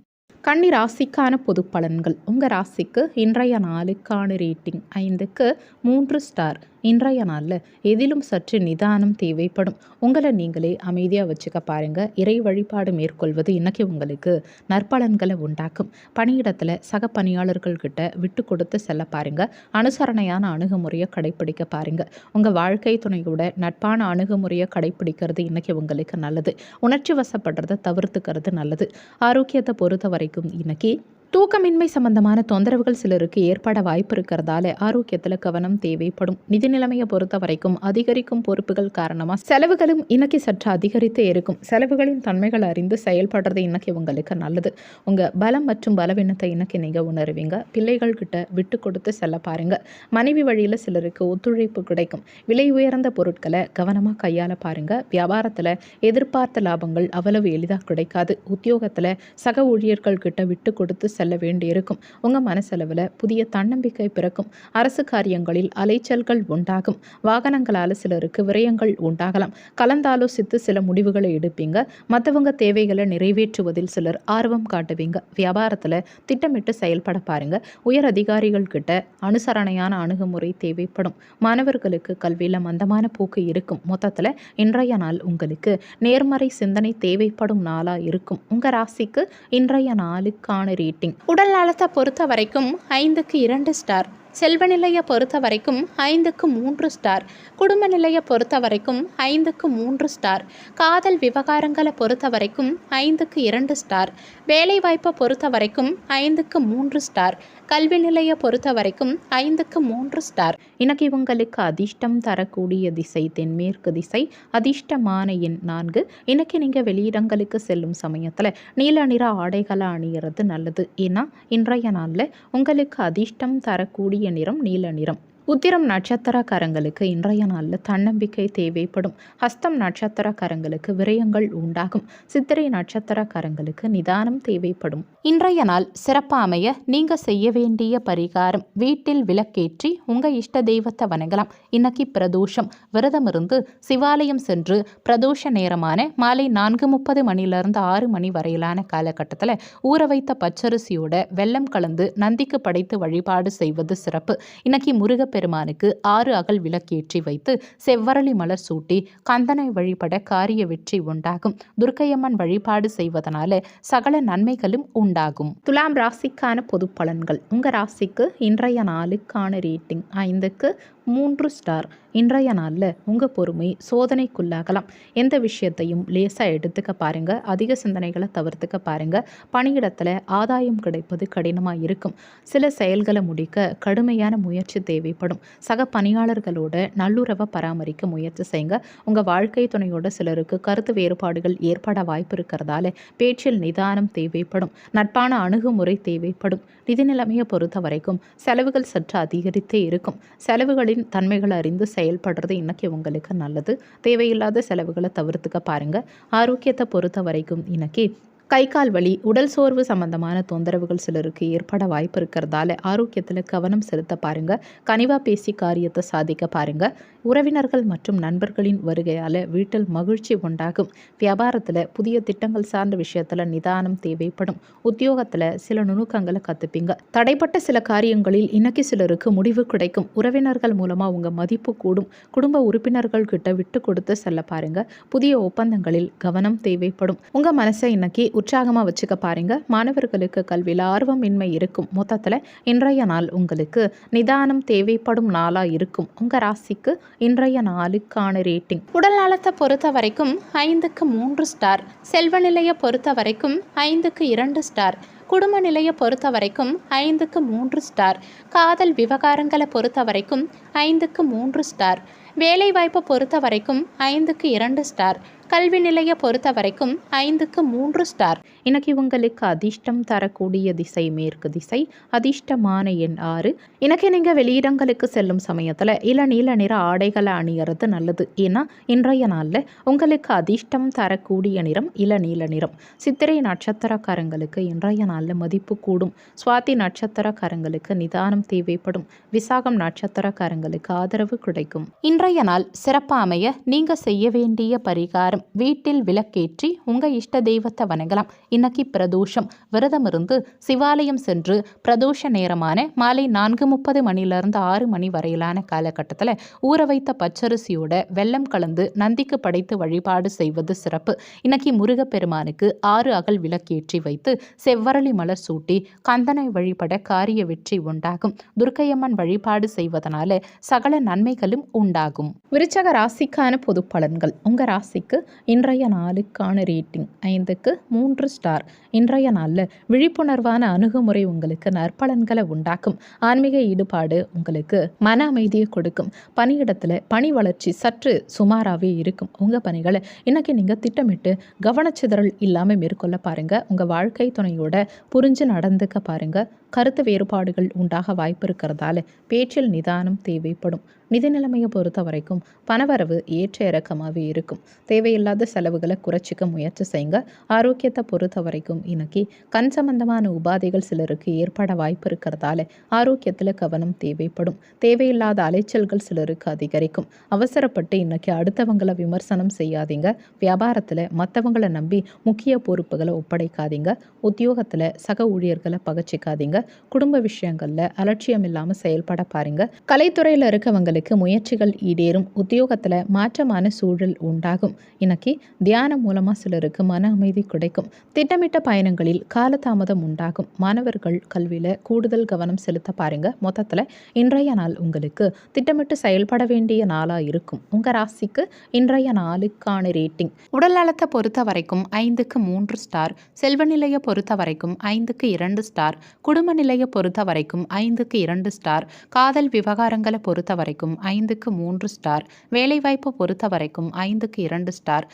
கன்னி ராசிக்கான பொது பலன்கள். உங்கள் ராசிக்கு இன்றைய நாளுக்கான ரேட்டிங் 5க்கு 3 ஸ்டார். இன்றைய நாளில் எதிலும் சற்று நிதானம் தேவைப்படும். உங்களை நீங்களே அமைதியாக வச்சுக்க பாருங்கள். இறை வழிபாடு மேற்கொள்வது இன்னைக்கு உங்களுக்கு நற்பலன்களை உண்டாக்கும். பணியிடத்தில் சக பணியாளர்கள்கிட்ட விட்டு கொடுத்து செல்ல பாருங்கள். அனுசரணையான அணுகுமுறையை கடைப்பிடிக்க பாருங்கள். உங்கள் வாழ்க்கை துணையோட நட்பான அணுகுமுறையை கடைப்பிடிக்கிறது இன்னைக்கு உங்களுக்கு நல்லது. உணர்ச்சி வசப்படுறதை தவிர்த்துக்கிறது நல்லது. ஆரோக்கியத்தை பொறுத்த வரைக்கும் இன்னைக்கு தூக்கமின்மை சம்பந்தமான தொந்தரவுகள் சிலருக்கு ஏற்பட வாய்ப்பு இருக்கிறதால ஆரோக்கியத்தில் கவனம் தேவைப்படும். நிதி நிலைமையை பொறுத்த வரைக்கும் அதிகரிக்கும் பொறுப்புகள் காரணமாக செலவுகளும் இன்னைக்கு சற்று அதிகரித்தே இருக்கும். செலவுகளின் தன்மைகள் அறிந்து செயல்படுறது இன்னைக்கு உங்களுக்கு நல்லது. உங்கள் பலம் மற்றும் பலவீனத்தை இன்னைக்கு நீங்கள் உணருவீங்க. பிள்ளைகள் கிட்ட விட்டு கொடுத்து செல்ல பாருங்க. மனைவி வழியில் சிலருக்கு ஒத்துழைப்பு கிடைக்கும். விலை உயர்ந்த பொருட்களை கவனமாக கையாள பாருங்க. வியாபாரத்தில் எதிர்பார்த்த லாபங்கள் அவ்வளவு எளிதாக கிடைக்காது. உத்தியோகத்தில் சக ஊழியர்கள் கிட்ட விட்டு கொடுத்து செல்ல வேண்டியிருக்கும். உங்க மனசளவில் புதிய தன்னம்பிக்கை பிறக்கும். அரசு காரியங்களில் அலைச்சல்கள் உண்டாகும். வாகனங்களால் சிலருக்கு விரயங்கள் உண்டாகலாம். கலந்தாலோசித்து சில முடிவுகளை எடுப்பீங்க. மற்றவங்க தேவைகளை நிறைவேற்றுவதில் சிலர் ஆர்வம் காட்டுவீங்க. வியாபாரத்தில் திட்டமிட்டு செயல்பட பாருங்க. உயர் அதிகாரிகள் கிட்ட அனுசரணையான அணுகுமுறை தேவைப்படும். மாணவர்களுக்கு கல்வியில் மந்தமான போக்கு இருக்கும். மொத்தத்தில் இன்றைய நாள் உங்களுக்கு நேர்மறை சிந்தனை தேவைப்படும் நாளா இருக்கும். உங்க ராசிக்கு இன்றைய நாளுக்கான ரேட்டிங் உடல் நலத்தை பொறுத்த வரைக்கும் 5க்கு 2 ஸ்டார். செல்வ நிலையை பொறுத்த வரைக்கும் 5க்கு 3 ஸ்டார். குடும்ப நிலையை பொறுத்த வரைக்கும் 5க்கு 3 ஸ்டார். காதல் விவகாரங்களை பொறுத்த வரைக்கும் 5க்கு 2 ஸ்டார். வேலை வாய்ப்பை பொறுத்த வரைக்கும் 5க்கு 3 ஸ்டார். கல்வி நிலையை பொறுத்த வரைக்கும் 5க்கு 3 ஸ்டார். இன்னைக்கு உங்களுக்கு அதிர்ஷ்டம் தரக்கூடிய திசை தென்மேற்கு திசை. அதிர்ஷ்டமான எண் 4. இன்னைக்கு நீங்கள் வெளியிடங்களுக்கு செல்லும் சமயத்தில் நீல நிற ஆடைகளை அணியறது நல்லது. ஏன்னா இன்றைய நாளில் உங்களுக்கு அதிர்ஷ்டம் தரக்கூடிய நிறம் நீல நிறம். உத்திரம் நட்சத்திரக்காரங்களுக்கு இன்றைய நாளில் தன்னம்பிக்கை தேவைப்படும். ஹஸ்தம் நட்சத்திரக்காரங்களுக்கு விரயங்கள் உண்டாகும். சித்திரை நட்சத்திரக்காரங்களுக்கு நிதானம் தேவைப்படும். இன்றைய நாள் சிறப்பா அமைய நீங்க செய்ய வேண்டிய பரிகாரம், வீட்டில் விளக்கேற்றி உங்க இஷ்ட தெய்வத்தை வணங்கலாம். இன்னைக்கு பிரதோஷம். விரதம் இருந்து சிவாலயம் சென்று பிரதோஷ நேரமான மாலை 4:30 மணிலிருந்து 6 மணி வரையிலான காலகட்டத்தில் ஊற வைத்த பச்சரிசியோட வெல்லம் கலந்து நந்திக்கு படைத்து வழிபாடு செய்வது சிறப்பு. இன்னைக்கு முருகப்பெருமானுக்கு 6 அகல் விளக்கேற்றி வைத்து செவ்வரளி மலர் சூட்டி கந்தனை வழிபட காரிய வெற்றி உண்டாகும். துர்க்கையம்மன் வழிபாடு செய்வதனால சகல நன்மைகளும் உண்டாகும். துலாம் ராசிக்கான பொது பலன்கள். உங்க ராசிக்கு இன்றைய நாளுக்கான ரேட்டிங் 5க்கு 3 ஸ்டார். இன்றைய நாளில் உங்கள் பொறுமை சோதனைக்குள்ளாகலாம். எந்த விஷயத்தையும் லேசாக எடுத்துக்க பாருங்க. அதிக சிந்தனைகளை தவிர்த்துக்க பாருங்க. பணியிடத்தில் ஆதாயம் கிடைப்பது கடினமாக இருக்கும். சில செயல்களை முடிக்க கடுமையான முயற்சி தேவைப்படும். சக பணியாளர்களோட நல்லுறவை பராமரிக்க முயற்சி செய்யுங்க. உங்கள் வாழ்க்கை துணையோட சிலருக்கு கருத்து வேறுபாடுகள் ஏற்பட வாய்ப்பு இருக்கிறதால பேச்சில் நிதானம் தேவைப்படும். நட்பான அணுகுமுறை தேவைப்படும். நிதி நிலைமையை பொறுத்த வரைக்கும் செலவுகள் சற்று அதிகரித்தே இருக்கும். செலவுகளின் தன்மைகளை அறிந்து செயல்படுறது இன்னைக்கு உங்களுக்கு நல்லது. தேவையில்லாத செலவுகளை தவிர்த்துக்க பாருங்க. ஆரோக்கியத்தை பொறுத்த வரைக்கும் இன்னைக்கு கை கால் வலி, உடல் சோர்வு சம்பந்தமான தொந்தரவுகள் சிலருக்கு ஏற்பட வாய்ப்பு இருக்கிறதால ஆரோக்கியத்தில் கவனம் செலுத்த பாருங்க. கனிவா பேசி காரியத்தை சாதிக்க பாருங்க. உறவினர்கள் மற்றும் நண்பர்களின் வருகையால் வீட்டில் மகிழ்ச்சி உண்டாகும். வியாபாரத்தில் புதிய திட்டங்கள் சார்ந்த விஷயத்தில் நிதானம் தேவைப்படும். உத்தியோகத்தில் சில நுணுக்கங்களை கற்றுப்பீங்க. தடைப்பட்ட சில காரியங்களில் இன்னைக்கு சிலருக்கு முடிவு கிடைக்கும். உறவினர்கள் மூலமாக உங்கள் மதிப்பு கூடும். குடும்ப உறுப்பினர்கள் கிட்ட விட்டு கொடுத்து செல்ல பாருங்க. புதிய ஒப்பந்தங்களில் கவனம் தேவைப்படும். உங்கள் மனசை இன்னைக்கு உற்சாகமாக வச்சுக்க பாருங்க. மாணவர்களுக்கு கல்வியில் ஆர்வமின்மை இருக்கும். மொத்தத்தில் இன்றைய நாள் உங்களுக்கு நிதானம் தேவைப்படும் நாளாக இருக்கும். உங்கள் ராசிக்கு இன்றைய நாளுக்கான ரேட்டிங் உடல் நலத்தை பொறுத்த வரைக்கும் 5க்கு 3 ஸ்டார். செல்வ நிலையை பொறுத்த வரைக்கும் 5க்கு 2 ஸ்டார். குடும்ப நிலையை பொறுத்த வரைக்கும் 5க்கு 3 ஸ்டார். காதல் விவகாரங்களை பொறுத்த வரைக்கும் 5க்கு 3 ஸ்டார். வேலைவாய்ப்பை பொறுத்த வரைக்கும் 5க்கு 2 ஸ்டார். கல்வி நிலையை பொறுத்த வரைக்கும் 5க்கு 3 ஸ்டார். இன்னைக்கு உங்களுக்கு அதிர்ஷ்டம் தரக்கூடிய திசை மேற்கு திசை. அதிர்ஷ்டமான எண் 6. இன்னைக்கு நீங்கள் வெளியிடங்களுக்கு செல்லும் சமயத்தில் இளநீல நிற ஆடைகளை அணியறது நல்லது. ஏன்னா இன்றைய நாளில் உங்களுக்கு அதிர்ஷ்டம் தரக்கூடிய நிறம் இளநீல நிறம். சித்திரை நட்சத்திரக்காரங்களுக்கு இன்றைய நாளில் மதிப்பு கூடும். சுவாதி நட்சத்திரக்காரங்களுக்கு நிதானம் தேவைப்படும். விசாகம் நட்சத்திரக்காரங்களுக்கு ஆதரவு கிடைக்கும். இன்றைய நாள் சிறப்பாக அமைய நீங்கள் செய்ய வேண்டிய பரிகாரம், வீட்டில் விளக்கேற்றி உங்க இஷ்ட தெய்வத்தை வணங்கலாம். இன்னைக்கு பிரதோஷம். விரதம் இருந்து சிவாலயம் சென்று பிரதோஷ நேரமான மாலை 4:30 மணிலிருந்து 6 மணி வரையிலான காலகட்டத்தில் ஊற வைத்த பச்சரிசியோட வெல்லம் கலந்து நந்திக்கு படைத்து வழிபாடு செய்வது சிறப்பு. இன்னைக்கு முருகப்பெருமானுக்கு 6 அகல் விளக்கேற்றி வைத்து செவ்வரளி மலர் சூட்டி கந்தனை வழிபட காரிய வெற்றி உண்டாகும். துர்க்கையம்மன் வழிபாடு செய்வதனால சகல நன்மைகளும் உண்டாகும். விருச்சக ராசிக்கான பொது பலன்கள். உங்க ராசிக்கு இன்றைய நாளுக்கான ரேட்டிங் 5க்கு 3 ஸ்டார். இன்றைய நாளில் விழிப்புணர்வான அணுகுமுறை உங்களுக்கு நற்பலன்களை உண்டாக்கும். ஆன்மீக ஈடுபாடு உங்களுக்கு மன அமைதியை கொடுக்கும். பணியிடத்தில் பணி வளர்ச்சி சற்று சுமாராகவே இருக்கும். உங்கள் பணிகளை இன்னைக்கு நீங்கள் திட்டமிட்டு கவனச்சிதறல் இல்லாமல் மேற்கொள்ள பாருங்கள். உங்கள் வாழ்க்கை துணையோட புரிஞ்சு நடந்துக்க பாருங்கள். கருத்து வேறுபாடுகள் உண்டாக வாய்ப்பு இருக்கிறதால பேச்சில் நிதானம் தேவைப்படும். நிதி நிலைமையை பொறுத்த வரைக்கும் பணவரவு ஏற்ற இறக்கமாகவே இருக்கும். தேவையில்லாத செலவுகளை குறைச்சிக்க முயற்சி செய்யுங்க. ஆரோக்கியத்தை பொறுத்த வரைக்கும் இன்னைக்கு கண் சம்பந்தமான உபாதைகள் சிலருக்கு ஏற்பட வாய்ப்பு இருக்கிறதால ஆரோக்கியத்தில் கவனம் தேவைப்படும். தேவையில்லாத அலைச்சல்கள் சிலருக்கு அதிகரிக்கும். அவசரப்பட்டு இன்னைக்கு அடுத்தவங்களை விமர்சனம் செய்யாதீங்க. வியாபாரத்தில் மற்றவங்களை நம்பி முக்கிய பொறுப்புகளை ஒப்படைக்காதீங்க. உத்தியோகத்தில் சக ஊழியர்களை பகச்சிக்காதீங்க. குடும்ப விஷயங்களில் அலட்சியம் இல்லாமல் செயல்பட பாருங்க. கலைத்துறையில் இருக்கவங்களுக்கு முயற்சிகள் ஈடேறும். உத்தியோகத்தில் மாற்றமான சூழல் உண்டாகும். இன்னைக்கு தியானம் மூலமாக சிலருக்கு மன அமைதி கிடைக்கும். திட்டமிட்ட பயணங்களில் காலதாமதம் உண்டாகும். மாணவர்கள் கல்வியில் கூடுதல் கவனம் செலுத்த பாருங்க. மொத்தத்தில் இன்றைய நாள் உங்களுக்கு திட்டமிட்டு செயல்பட வேண்டிய நாளாக இருக்கும். உங்கள் ராசிக்கு இன்றைய நாளுக்கான ரேட்டிங் உடல் நலத்தை பொறுத்த வரைக்கும் 5க்கு 3 ஸ்டார். செல்வ நிலையை பொறுத்த வரைக்கும் 5க்கு 2 ஸ்டார். குடும்ப நிலையை பொறுத்த வரைக்கும் 5க்கு 2 ஸ்டார். காதல் விவகாரங்களை பொறுத்த வரைக்கும் 5க்கு 3 ஸ்டார். வேலைவாய்ப்பை பொறுத்த வரைக்கும் 5க்கு 2 ஸ்டார்.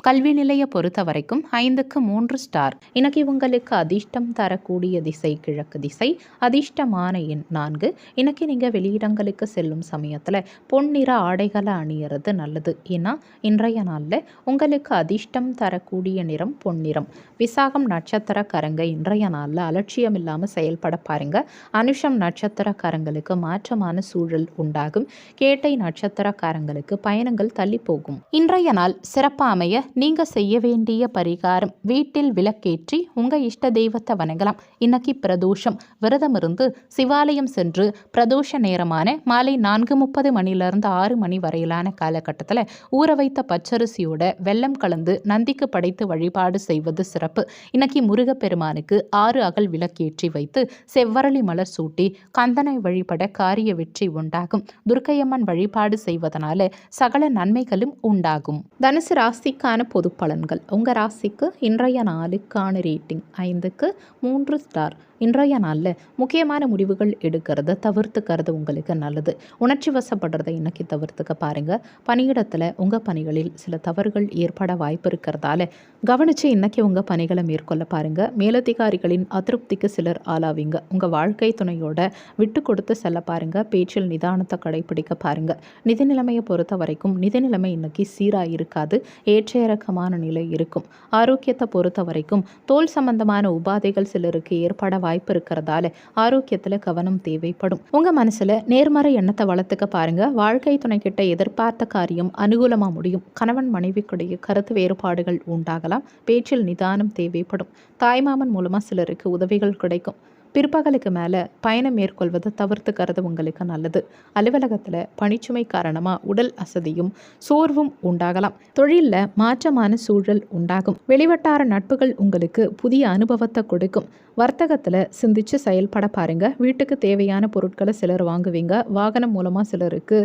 கல்வி நிலையை பொறுத்த வரைக்கும் 5க்கு 3 ஸ்டார். இன்னைக்கு உங்களுக்கு அதிர்ஷ்டம் தரக்கூடிய திசை கிழக்கு திசை. அதிர்ஷ்டமான எண் 4. இன்னைக்கு நீங்கள் வெளியிடங்களுக்கு செல்லும் சமயத்தில் பொன்னிற ஆடைகளை அணியறது நல்லது. ஏன்னா இன்றைய நாளில் உங்களுக்கு அதிர்ஷ்டம் தரக்கூடிய நிறம் பொன்னிறம். விசாகம் நட்சத்திரக்காரங்க இன்றைய நாளில் அலட்சியம் இல்லாமல் செயல்பட பாருங்க. அனுஷம் நட்சத்திரக்காரங்களுக்கு மாற்றமான சூழல் உண்டாகும். கேட்டை நட்சத்திரக்காரங்களுக்கு பயணங்கள் தள்ளி போகும். இன்றைய நாள் சிறப்பாக அமைய நீங்கள் செய்ய வேண்டிய பரிகாரம், வீட்டில் விளக்கேற்றி உங்கள் இஷ்ட தெய்வத்தை வணங்கலாம். இன்னைக்கு பிரதோஷம். விரதம் இருந்து சிவாலயம் சென்று பிரதோஷ நேரமான மாலை 4:30 மணிலிருந்து 6 மணி வரையிலான காலகட்டத்தில் ஊற வைத்த பச்சரிசியோட வெல்லம் கலந்து நந்திக்கு படைத்து வழிபாடு செய்வது சிறப்பு. இன்னைக்கு முருகப்பெருமானுக்கு 6 அகல் விளக்கேற்றி வைத்து செவ்வரளி மலர் சூட்டி கந்தனை வழிபட காரிய வெற்றி உண்டாகும். துர்க்கையம்மன் வழிபாடு செய்வதனால சகல நன்மைகளும் உண்டாகும். தனுசு ராசிக்கான பொது பலன்கள். உங்கள் ராசிக்கு இன்றைய நாளுக்கான ரேட்டிங் 5க்கு 3 ஸ்டார். இன்றைய நாளில் முக்கியமான முடிவுகள் எடுக்கிறத தவிர்த்துக்கிறது உங்களுக்கு நல்லது. உணர்ச்சி வசப்படுறதை இன்னைக்கு தவிர்த்துக்க பாருங்கள். பணியிடத்தில் உங்கள் பணிகளில் சில தவறுகள் ஏற்பட வாய்ப்பு இருக்கிறதால கவனித்து இன்னைக்கு உங்கள் பணிகளை மேற்கொள்ள பாருங்கள். மேலதிகாரிகளின் அதிருப்திக்கு சிலர் ஆளாவீங்க. உங்கள் வாழ்க்கை துணையோட விட்டு கொடுத்து செல்ல பாருங்கள். பேச்சில் நிதானத்தை கடைபிடிக்க பாருங்கள். நிதி நிலைமையை பொறுத்த வரைக்கும் நிதி நிலைமை இன்னைக்கு சீராக இருக்காது. ஏற்ற இறக்கமான நிலை இருக்கும். ஆரோக்கியத்தை பொறுத்த வரைக்கும் தோல் சம்பந்தமான உபாதைகள் சிலருக்கு ஏற்பட வாய்ப்பு இருக்கிறதால ஆரோக்கியத்தில் கவனம் தேவைப்படும். உங்க மனசுல நேர்மறை எண்ணத்தை வளர்த்துக்க பாருங்க. வாழ்க்கை துணை கிட்ட எதிர்பார்த்த காரியம் அனுகூலமா முடியும். கணவன் மனைவிக்குடைய கருத்து வேறுபாடுகள் உண்டாகலாம். பேச்சில் நிதானம் தேவைப்படும். தாய்மாமன் மூலமா சிலருக்கு உதவிகள் கிடைக்கும். பிற்பகலுக்கு மேலே பயணம் மேற்கொள்வதை தவிர்த்துக்கிறது உங்களுக்கு நல்லது. அலுவலகத்தில் பணிச்சுமை காரணமாக உடல் அசதியும் சோர்வும் உண்டாகலாம். தொழிலில் மாற்றமான சூழல் உண்டாகும். வெளிவட்டார நட்புகள் உங்களுக்கு புதிய அனுபவத்தை கொடுக்கும். வர்த்தகத்தில் சிந்திச்சு செயல்பட பாருங்க. வீட்டுக்கு தேவையான பொருட்களை சிலர் வாங்குவீங்க. வாகனம் மூலமாக சிலருக்கு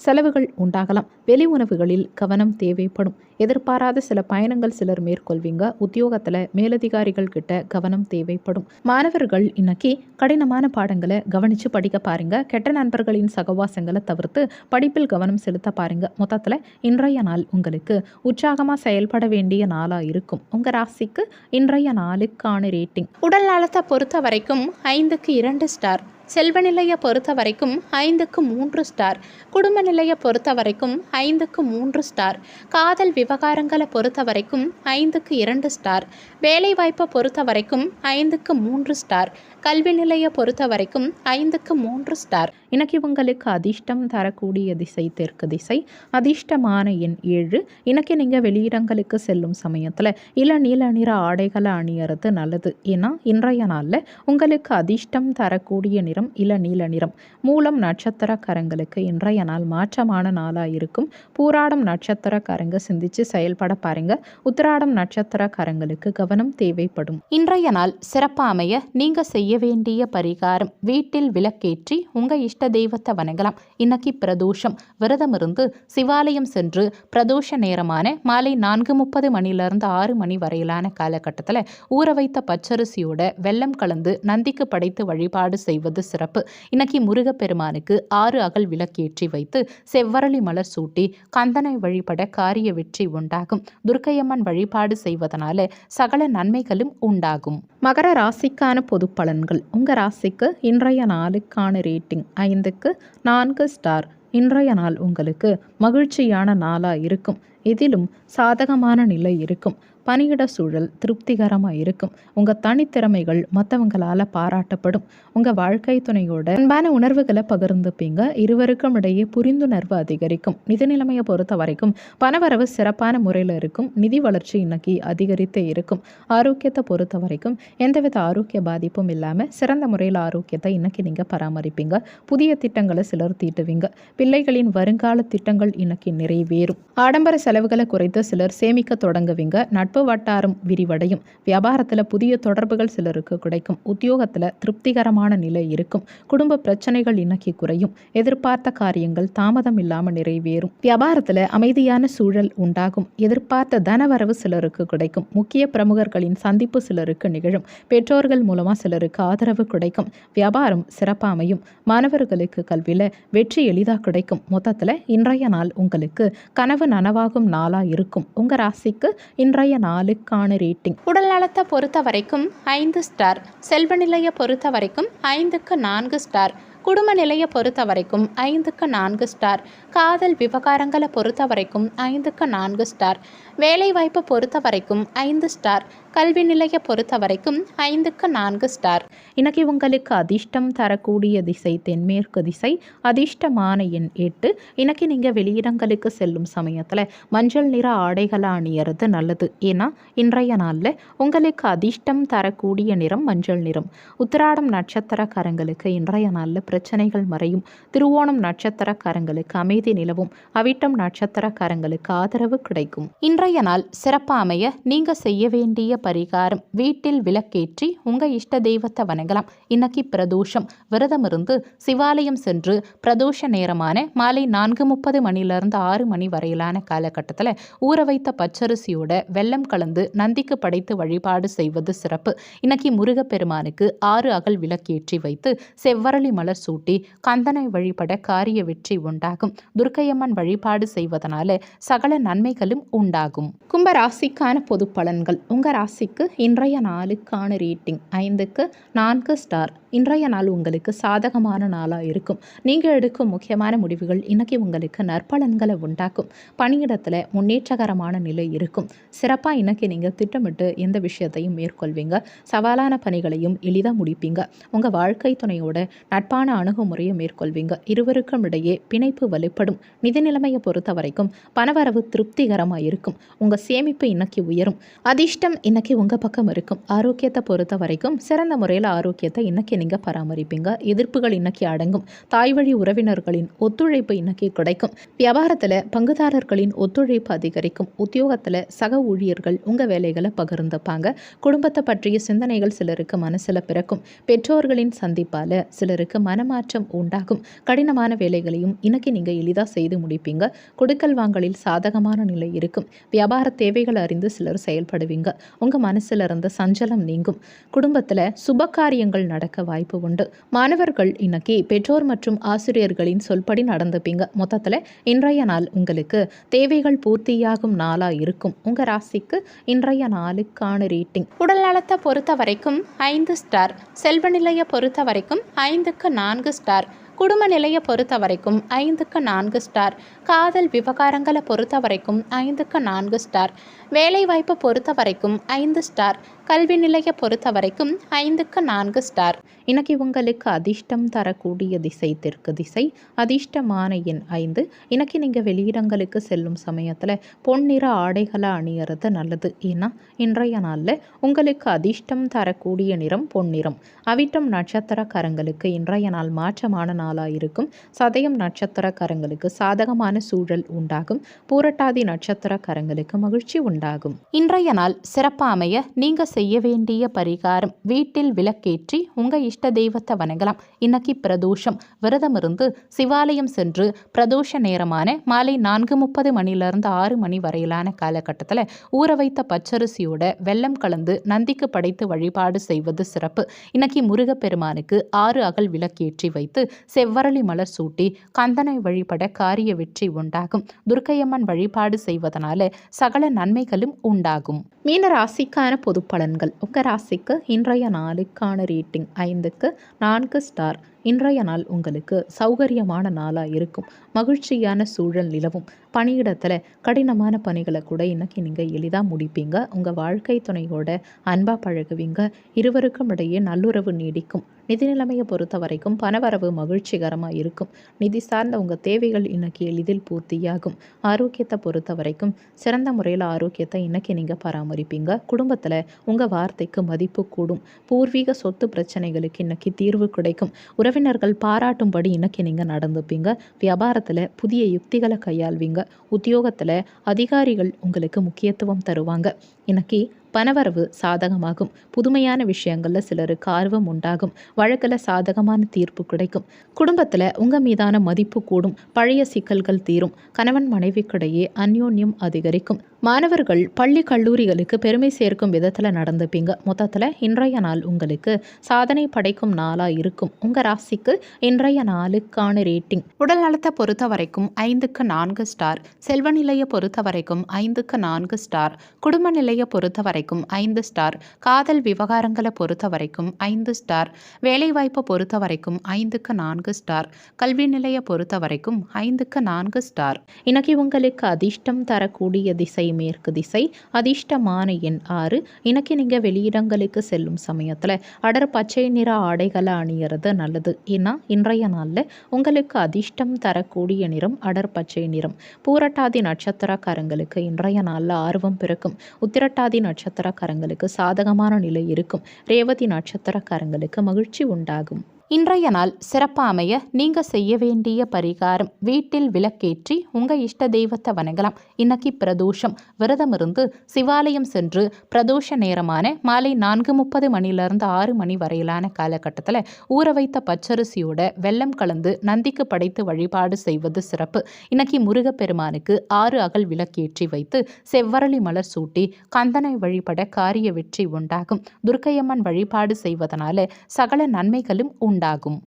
செலவுகள் உண்டாகலாம். வெளி உணவுகளில் கவனம் தேவைப்படும். எதிர்பாராத சில பயணங்கள் சிலர் மேற்கொள்வீங்க. உத்தியோகத்தில் மேலதிகாரிகள் கிட்ட கவனம் தேவைப்படும். மாணவர்கள் இன்னைக்கு கடினமான பாடங்களை கவனித்து படிக்க பாருங்க. கெட்ட நண்பர்களின் சகவாசங்களை தவிர்த்து படிப்பில் கவனம் செலுத்த பாருங்க. மொத்தத்தில் இன்றைய நாள் உங்களுக்கு உற்சாகமாக செயல்பட வேண்டிய நாளாக இருக்கும். உங்கள் ராசிக்கு இன்றைய நாளுக்கான ரேட்டிங். உடல் நலத்தை பொறுத்த வரைக்கும் 5க்கு 2 ஸ்டார். செல்வ நிலையை பொறுத்த வரைக்கும் 5க்கு 3 ஸ்டார். குடும்ப நிலையை பொறுத்த வரைக்கும் 5க்கு 3 ஸ்டார். காதல் விவகாரங்களை பொறுத்த வரைக்கும் 5க்கு 2 ஸ்டார். வேலைவாய்ப்பை பொறுத்த வரைக்கும் 5க்கு 3 ஸ்டார். கல்வி நிலையை பொறுத்த வரைக்கும் 5க்கு 3 ஸ்டார். இன்னைக்கு உங்களுக்கு அதிர்ஷ்டம் தரக்கூடிய திசை தெற்கு திசை. அதிர்ஷ்டமான எண் 7. இன்னைக்கு நீங்கள் வெளியிடங்களுக்கு செல்லும் சமயத்தில் இளநீல நிற ஆடைகளை அணியறது நல்லது. ஏன்னா இன்றைய நாளில் உங்களுக்கு அதிர்ஷ்டம் தரக்கூடிய நிறம் இளநீல நிறம். மூலம் நட்சத்திரக்காரங்களுக்கு இன்றைய நாள் மாற்றமான நாளாக இருக்கும். பூராடம் நட்சத்திரக்காரங்க சிந்திச்சு செயல்பட பாருங்க. உத்திராடம் நட்சத்திரக்காரங்களுக்கு கவனம் தேவைப்படும். இன்றைய நாள் சிறப்பாக அமைய நீங்கள் செய்ய வேண்டிய பரிகாரம், வீட்டில் விளக்கேற்றி உங்கள் இஷ்ட தெய்வத்தை வணங்கலாம். இன்னைக்கு பிரதோஷம். விரதம் இருந்து சிவாலயம் சென்று பிரதோஷ நேரமான மாலை 4:30 மணிலிருந்து 6 மணி வரையிலான காலகட்டத்தில் ஊற வைத்த பச்சரிசியோட வெல்லம் கலந்து நந்திக்கு படைத்து வழிபாடு செய்வது சிறப்பு. இன்னைக்கு முருகப்பெருமானுக்கு 6 அகல் விளக்கேற்றி வைத்து செவ்வரளி மலர் சூட்டி கந்தனை வழிபட காரிய வெற்றி உண்டாகும். துர்க்கையம்மன் வழிபாடு செய்வதனால சகல நன்மைகளும் உண்டாகும். மகர ராசிக்கான பொது பலன்கள். உங்கள் ராசிக்கு இன்றைய நாளுக்கான ரேட்டிங் 5க்கு 4 ஸ்டார். இன்றைய நாள் உங்களுக்கு மகிழ்ச்சியான நாளாக இருக்கும். இதிலும் சாதகமான நிலை இருக்கும். பணியிட சூழல் திருப்திகரமாக இருக்கும். உங்கள் தனித்திறமைகள் மற்றவங்களால் பாராட்டப்படும். உங்கள் வாழ்க்கை துணையோட அன்பான உணர்வுகளை பகிர்ந்துப்பீங்க. இருவருக்கும் இடையே புரிந்துணர்வு அதிகரிக்கும். நிதி நிலைமையை பொறுத்த வரைக்கும் பணவரவு சிறப்பான முறையில் இருக்கும். நிதி வளர்ச்சி இன்னைக்கு அதிகரித்தே இருக்கும். ஆரோக்கியத்தை பொறுத்த வரைக்கும் எந்தவித ஆரோக்கிய பாதிப்பும் இல்லாமல் சிறந்த முறையில் ஆரோக்கியத்தை இன்னைக்கு நீங்கள் பராமரிப்பீங்க. புதிய திட்டங்களை சிலர் தீட்டுவீங்க. பிள்ளைகளின் வருங்கால திட்டங்கள் இன்னைக்கு நிறைவேறும். ஆடம்பர செலவுகளை குறைத்து சிலர் சேமிக்க தொடங்குவீங்க. நட்பு வட்டாரம் விரிவடையும். வியாபாரத்தில் புதிய தொடர்புகள் சிலருக்கு கிடைக்கும். உத்தியோகத்தில் திருப்திகரமான நிலை இருக்கும். குடும்ப பிரச்சனைகள் இன்னைக்கு குறையும். எதிர்பார்த்த காரியங்கள் தாமதம் இல்லாமல் நிறைவேறும். வியாபாரத்தில் அமைதியான சூழல் உண்டாகும். எதிர்பார்த்த தனவரவு சிலருக்கு கிடைக்கும். முக்கிய பிரமுகர்களின் சந்திப்பு சிலருக்கு நிகழும். பெற்றோர்கள் மூலமாக சிலருக்கு ஆதரவு கிடைக்கும். வியாபாரம் சிறப்பாக அமையும். மாணவர்களுக்கு கல்வியில் வெற்றி எளிதாக கிடைக்கும். மொத்தத்தில் இன்றைய நாள் உங்களுக்கு கனவு நனவாகும் நாளாக இருக்கும். உங்கள் ராசிக்கு இன்றைய நாளுக்கான ரேட்டிங். உடல் நலத்தை பொறுத்த வரைக்கும் 5 ஸ்டார். செல்வ நிலையை பொறுத்த வரைக்கும் 5க்கு 4 ஸ்டார். குடும்ப நிலையை பொறுத்த வரைக்கும் 5க்கு 4 ஸ்டார். காதல் விவகாரங்களை பொறுத்த வரைக்கும் 5க்கு 4 ஸ்டார். வேலைவாய்ப்பை பொறுத்த வரைக்கும் 5 ஸ்டார். கல்வி நிலையை பொறுத்த வரைக்கும் 5க்கு 4 ஸ்டார். இன்னைக்கு உங்களுக்கு அதிர்ஷ்டம் தரக்கூடிய திசை தென்மேற்கு திசை. அதிர்ஷ்டமான எண் 8. இன்னைக்கு நீங்கள் வெளியிடங்களுக்கு செல்லும் சமயத்தில் மஞ்சள் நிற ஆடைகளை அணியறது நல்லது. ஏன்னா இன்றைய நாளில் உங்களுக்கு அதிர்ஷ்டம் தரக்கூடிய நிறம் மஞ்சள் நிறம். உத்திராடம் நட்சத்திரக்காரங்களுக்கு இன்றைய நாளில் பிரச்சனைகள் மறையும். திருவோணம் நட்சத்திரக்காரங்களுக்கு அமைதி நிலவும். அவிட்டம் நட்சத்திரக்காரங்களுக்கு ஆதரவு கிடைக்கும். இன்றைய நாள் சிறப்பாக அமைய நீங்கள் செய்ய வேண்டிய பரிகாரம், வீட்டில் விளக்கேற்றி உங்கள் இஷ்ட தெய்வத்தை வணங்கலாம். இன்னைக்கு பிரதோஷம். விரதம் இருந்து சிவாலயம் சென்று பிரதோஷ நேரமான மாலை 4:30 மணிலிருந்து 6 மணி வரையிலான காலகட்டத்தில் ஊற வைத்த பச்சரிசியோட வெல்லம் கலந்து நந்திக்கு படைத்து வழிபாடு செய்வது சிறப்பு. இன்னைக்கு முருகப்பெருமானுக்கு 6 அகல் விளக்கேற்றி வைத்து செவ்வரளி மலர் சூட்டி கந்தனை வழிபட காரிய வெற்றி உண்டாகும். துர்க்கையம்மன் வழிபாடு செய்வதனால சகல நன்மைகளும் உண்டாகும். கும்ப ராசிக்கான பொது பலன்கள். உங்கள் ராசிக்கு இன்றைய நாளுக்கான ரேட்டிங் 5க்கு 4 ஸ்டார். இன்றைய நாள் உங்களுக்கு சாதகமான நாளாக இருக்கும். நீங்கள் எடுக்கும் முக்கியமான முடிவுகள் இன்னைக்கு உங்களுக்கு நற்பலன்களை உண்டாக்கும். பணியிடத்தில் முன்னேற்றகரமான நிலை இருக்கும். சிறப்பாக இன்னைக்கு நீங்கள் திட்டமிட்டு எந்த விஷயத்தையும் மேற்கொள்வீங்க. சவாலான பணிகளையும் எளிதாக முடிப்பீங்க. உங்கள் வாழ்க்கை துணையோட நட்பான அணுகுமுறையை மேற்கொள்வீங்க. இருவருக்கும் இடையே பிணைப்பு வலுப்படும். நிதி நிலைமையை பொறுத்த வரைக்கும் பணவரவு திருப்திகரமாக இருக்கும். உங்கள் சேமிப்பு இன்னைக்கு உயரும். அதிர்ஷ்டம் இன்னைக்கு இன்னைக்கு உங்கள் பக்கம் இருக்கும். ஆரோக்கியத்தை பொறுத்த வரைக்கும் சிறந்த முறையில் ஆரோக்கியத்தை இன்னைக்கு நீங்கள் பராமரிப்பீங்க. எதிர்ப்புகள் இன்னைக்கு அடங்கும். தாய் வழி உறவினர்களின் ஒத்துழைப்பு இன்னைக்கு கிடைக்கும். வியாபாரத்தில் பங்குதாரர்களின் ஒத்துழைப்பு அதிகரிக்கும். உத்தியோகத்தில் சக ஊழியர்கள் உங்கள் வேலைகளை பகிர்ந்துப்பாங்க. குடும்பத்தை பற்றிய சிந்தனைகள் சிலருக்கு மனசில் பிறக்கும். பெற்றோர்களின் சந்திப்பால் சிலருக்கு மனமாற்றம் உண்டாகும். கடினமான வேலைகளையும் இன்னைக்கு நீங்கள் எளிதாக செய்து முடிப்பீங்க. கொடுக்கல் வாங்கலில் சாதகமான நிலை இருக்கும். வியாபார தேவைகள் அறிந்து சிலர் செயல்படுவீங்க. உங்கள் மனசில் இருந்த சஞ்சலம் நீங்கும். குடும்பத்தில் சுபகாரியங்கள் நடக்க வாய்ப்பு உண்டு. மாணவர்கள் இன்னைக்கு பெற்றோர் மற்றும் ஆசிரியர்களின் சொல்படி நடந்துப்பீங்க. மொத்தத்தில் இன்றைய நாள் உங்களுக்கு தேவைகள் பூர்த்தியாகும் நாளாக இருக்கும். உங்கள் ராசிக்கு இன்றைய நாளுக்கான ரேட்டிங். உடல் நலத்தை பொறுத்த வரைக்கும் 5 ஸ்டார். செல்வ நிலையை பொறுத்த வரைக்கும் 5க்கு 4 ஸ்டார். குடும்ப நிலையை பொறுத்த வரைக்கும் 5க்கு 4 ஸ்டார். காதல் விவகாரங்களை பொறுத்த வரைக்கும் 5க்கு 4 ஸ்டார். வேலைவாய்ப்பை பொறுத்த வரைக்கும் 5 ஸ்டார். கல்வி நிலையை பொறுத்த வரைக்கும் 5க்கு 4 ஸ்டார். இன்னைக்கு உங்களுக்கு அதிர்ஷ்டம் தரக்கூடிய திசை தெற்கு திசை. அதிர்ஷ்டமான எண் 5. இன்னைக்கு நீங்கள் வெளியிடங்களுக்கு செல்லும் சமயத்தில் பொன்னிற ஆடைகளை அணியறது நல்லது. ஏன்னா இன்றைய நாளில் உங்களுக்கு அதிர்ஷ்டம் தரக்கூடிய நிறம் பொன்னிறம். அவிட்டம் நட்சத்திரக்காரங்களுக்கு இன்றைய நாள் மாற்றமான நாளாக இருக்கும். சதயம் நட்சத்திரக்காரங்களுக்கு சாதகமான சூழல் உண்டாகும். பூரட்டாதி நட்சத்திரக்காரங்களுக்கு மகிழ்ச்சி உண்டாகும். இன்றைய நாள் சிறப்பாக அமைய நீங்கள் செய்ய வேண்டிய பரிகாரம்: வீட்டில் விளக்கேற்றி உங்கள் இஷ்ட தெய்வத்தை வணங்கலாம். இன்னைக்கு பிரதோஷம். விரதம் இருந்து சிவாலயம் சென்று பிரதோஷ நேரமான மாலை 4:30 மணிலிருந்து 6 மணி வரையிலான காலகட்டத்தில் ஊற வைத்த பச்சரிசியோட வெல்லம் கலந்து நந்திக்கு படைத்து வழிபாடு செய்வது சிறப்பு. இன்னைக்கு முருகப்பெருமானுக்கு 6 அகல் விளக்கேற்றி வைத்து செவ்வரளி மலர் சூட்டி கந்தனை வழிபட காரிய வெற்றி உண்டாகும். துர்க்கையம்மன் வழிபாடு செய்வதனால சகல நன்மைகளும் உண்டாகும். மீன ராசிக்கான பொது பலன்கள். உங்கள் ராசிக்கு இன்றைய நாளுக்கான ரேட்டிங் 5க்கு 4 ஸ்டார். இன்றைய நாள் உங்களுக்கு சௌகரியமான நாளாக இருக்கும். மகிழ்ச்சியான சூழல் நிலவும். பணியிடத்தில் கடினமான பணிகளை கூட இன்னைக்கு நீங்கள் எளிதாக முடிப்பீங்க. உங்கள் வாழ்க்கை துணையோட அன்பாக பழகுவீங்க. இருவருக்கும் இடையே நல்லுறவு நீடிக்கும். நிதி நிலைமையை பொறுத்த வரைக்கும் பணவரவு மகிழ்ச்சிகரமாக இருக்கும். நிதி சார்ந்த உங்கள் தேவைகள் இன்னைக்கு எளிதில் பூர்த்தியாகும். ஆரோக்கியத்தை பொறுத்த வரைக்கும் சிறந்த முறையில் ஆரோக்கியத்தை இன்னைக்கு நீங்கள் பராமரிப்பீங்க. குடும்பத்தில் உங்கள் வார்த்தைக்கு மதிப்பு கூடும். பூர்வீக சொத்து பிரச்சனைகளுக்கு இன்னைக்கு தீர்வு கிடைக்கும். உறவினர்கள் பாராட்டும்படி இன்னைக்கு நீங்கள் நடந்துப்பீங்க. வியாபாரத்தில் புதிய யுக்திகளை கையாள்வீங்க. உத்தியோகத்தில் அதிகாரிகள் உங்களுக்கு முக்கியத்துவம் தருவாங்க. இன்னைக்கு பணவரவு சாதகமாகும். புதுமையான விஷயங்களில் சிலருக்கு ஆர்வம் உண்டாகும். வழக்கில் சாதகமான தீர்ப்பு கிடைக்கும். குடும்பத்தில் உங்கள் மீதான மதிப்பு கூடும். பழைய சிக்கல்கள் தீரும். கணவன் மனைவிக்கிடையே அந்யோன்யம் அதிகரிக்கும். மாணவர்கள் பள்ளி கல்லூரிகளுக்கு பெருமை சேர்க்கும் விதத்தில் நடந்துப்பீங்க. மொத்தத்தில் இன்றைய நாள் உங்களுக்கு சாதனை படைக்கும் நாளாக இருக்கும். உங்கள் ராசிக்கு இன்றைய நாளுக்கான ரேட்டிங். உடல் நலத்தை பொறுத்த வரைக்கும் 5க்கு 4 ஸ்டார். செல்வ நிலையை பொறுத்த வரைக்கும் 5க்கு 4 ஸ்டார். குடும்ப நிலையை பொறுத்த வரைக்கும் 5 ஸ்டார். காதல் விவகாரங்களை பொறுத்த வரைக்கும் 5 ஸ்டார். வேலைவாய்ப்பை பொறுத்த வரைக்கும் 5க்கு 4 ஸ்டார். கல்வி நிலையை பொறுத்த வரைக்கும் 5க்கு 4 ஸ்டார். இன்னைக்கு உங்களுக்கு அதிர்ஷ்டம் தரக்கூடிய திசை மேற்கு திசை. அதிர்ஷ்டமான எண் 6. இன்னைக்கு நீங்கள் வெளியிடங்களுக்கு செல்லும் சமயத்தில் அடர் பச்சை நிற ஆடைகளை அணியறது நல்லது. ஏன்னா இன்றைய நாளில் உங்களுக்கு அதிர்ஷ்டம் தரக்கூடிய நிறம் அடர் பச்சை நிறம். பூரட்டாதி நட்சத்திரக்காரங்களுக்கு இன்றைய நாளில் ஆர்வம் பிறக்கும். உத்திரட்டாதி நட்சத்திரக்காரங்களுக்கு சாதகமான நிலை இருக்கும். ரேவதி நட்சத்திரக்காரங்களுக்கு மகிழ்ச்சி உண்டாகும். இன்றைய நாள் சிறப்பாக அமைய நீங்கள் செய்ய வேண்டிய பரிகாரம்: வீட்டில் விளக்கேற்றி உங்கள் இஷ்ட தெய்வத்தை வணங்கலாம். இன்னைக்கு பிரதோஷம். விரதம் இருந்து சிவாலயம் சென்று பிரதோஷ நேரமான மாலை 4:30 மணிலிருந்து 6 மணி வரையிலான காலகட்டத்தில் ஊற வைத்த பச்சரிசியோட வெல்லம் கலந்து நந்திக்கு படைத்து வழிபாடு செய்வது சிறப்பு. இன்னைக்கு முருகப்பெருமானுக்கு 6 அகல் விளக்கேற்றி வைத்து செவ்வரளி மலர் சூட்டி கந்தனை வழிபட காரிய வெற்றி உண்டாகும். துர்க்கையம்மன் வழிபாடு செய்வதனால சகல நன்மைகளும் உண்டாகும்.